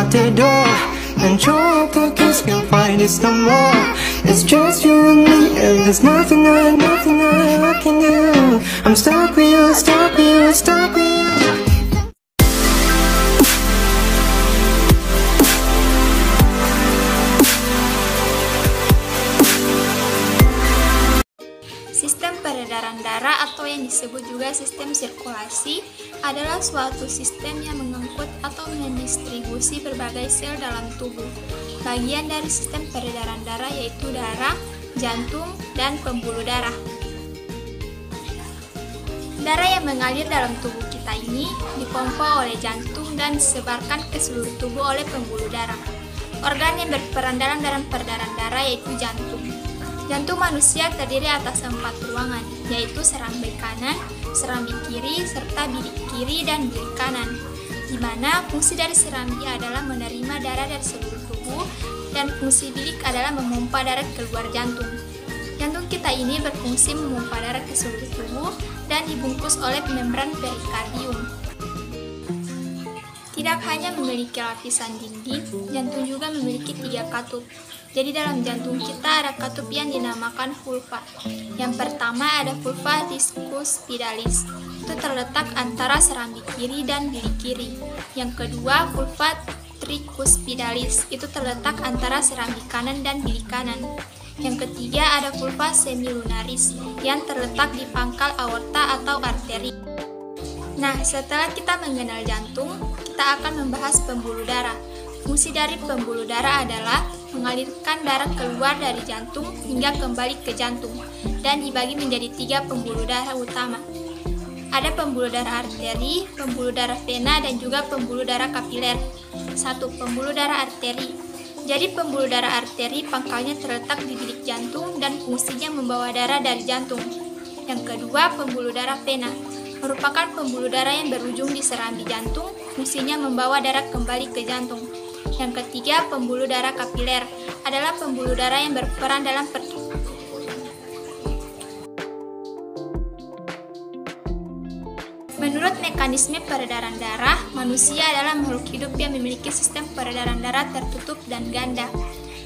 out the door, and your pockets can find this no more. It's just you and me, and there's nothing I can do. I'm stuck with you, stuck with you, stuck with you. Sistem peredaran darah atau yang disebut juga sistem sirkulasi adalah suatu sistem yang mengangkut atau mendistribusi berbagai sel dalam tubuh. Bagian dari sistem peredaran darah yaitu darah, jantung, dan pembuluh darah. Darah yang mengalir dalam tubuh kita ini dipompa oleh jantung dan disebarkan ke seluruh tubuh oleh pembuluh darah. Organ yang berperan dalam peredaran darah yaitu jantung. Jantung manusia terdiri atas 4 ruangan, yaitu serambi kanan, serambi kiri, serta bilik kiri dan bilik kanan, di mana fungsi dari serambi adalah menerima darah dari seluruh tubuh dan fungsi bilik adalah memompa darah keluar jantung. Jantung kita ini berfungsi memompa darah ke seluruh tubuh dan dibungkus oleh membran perikardium. Tidak hanya memiliki lapisan dinding, jantung juga memiliki 3 katup. Jadi dalam jantung kita ada katup yang dinamakan vulva. Yang pertama ada vulva discuspidalis. Itu terletak antara serambi kiri dan bilik kiri. Yang kedua vulva tricuspidalis. Itu terletak antara serambi kanan dan bilik kanan. Yang ketiga ada vulva semilunaris yang terletak di pangkal aorta atau arteri. Nah, setelah kita mengenal jantung, kita akan membahas pembuluh darah. Fungsi dari pembuluh darah adalah mengalirkan darah keluar dari jantung hingga kembali ke jantung dan dibagi menjadi 3 pembuluh darah utama. Ada pembuluh darah arteri, pembuluh darah vena, dan juga pembuluh darah kapiler. 1. Pembuluh darah arteri. Jadi pembuluh darah arteri pangkalnya terletak di bilik jantung dan fungsinya membawa darah dari jantung. Yang kedua, pembuluh darah vena. Merupakan pembuluh darah yang berujung di serambi jantung, fungsinya membawa darah kembali ke jantung. Yang ketiga, pembuluh darah kapiler adalah pembuluh darah yang berperan dalam Menurut mekanisme peredaran darah, manusia adalah makhluk hidup yang memiliki sistem peredaran darah tertutup dan ganda.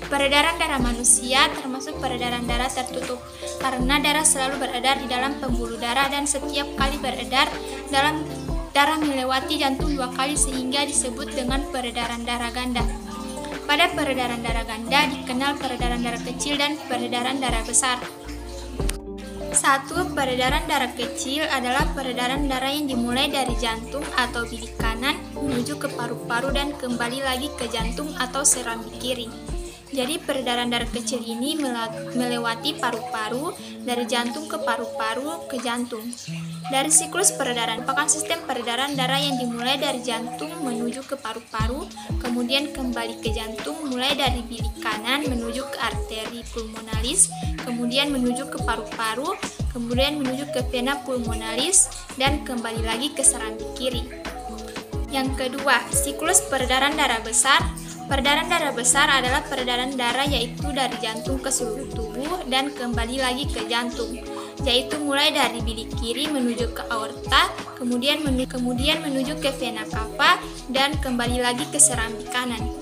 Peredaran darah manusia termasuk peredaran darah tertutup, karena darah selalu beredar di dalam pembuluh darah dan setiap kali beredar dalam darah melewati jantung 2 kali sehingga disebut dengan peredaran darah ganda. Pada peredaran darah ganda dikenal peredaran darah kecil dan peredaran darah besar. 1. Peredaran darah kecil adalah peredaran darah yang dimulai dari jantung atau bilik kanan menuju ke paru-paru dan kembali lagi ke jantung atau serambi kiri. Jadi peredaran darah kecil ini melewati paru-paru, dari jantung ke paru-paru ke jantung. Dari siklus peredaran merupakan sistem peredaran darah yang dimulai dari jantung menuju ke paru-paru, kemudian kembali ke jantung mulai dari bilik kanan menuju ke arteri pulmonalis, kemudian menuju ke paru-paru, kemudian menuju ke vena pulmonalis, dan kembali lagi ke serambi kiri. Yang kedua, siklus peredaran darah besar. Peredaran darah besar adalah peredaran darah yaitu dari jantung ke seluruh tubuh dan kembali lagi ke jantung, yaitu mulai dari bilik kiri menuju ke aorta, kemudian menuju ke vena cava dan kembali lagi ke serambi kanan.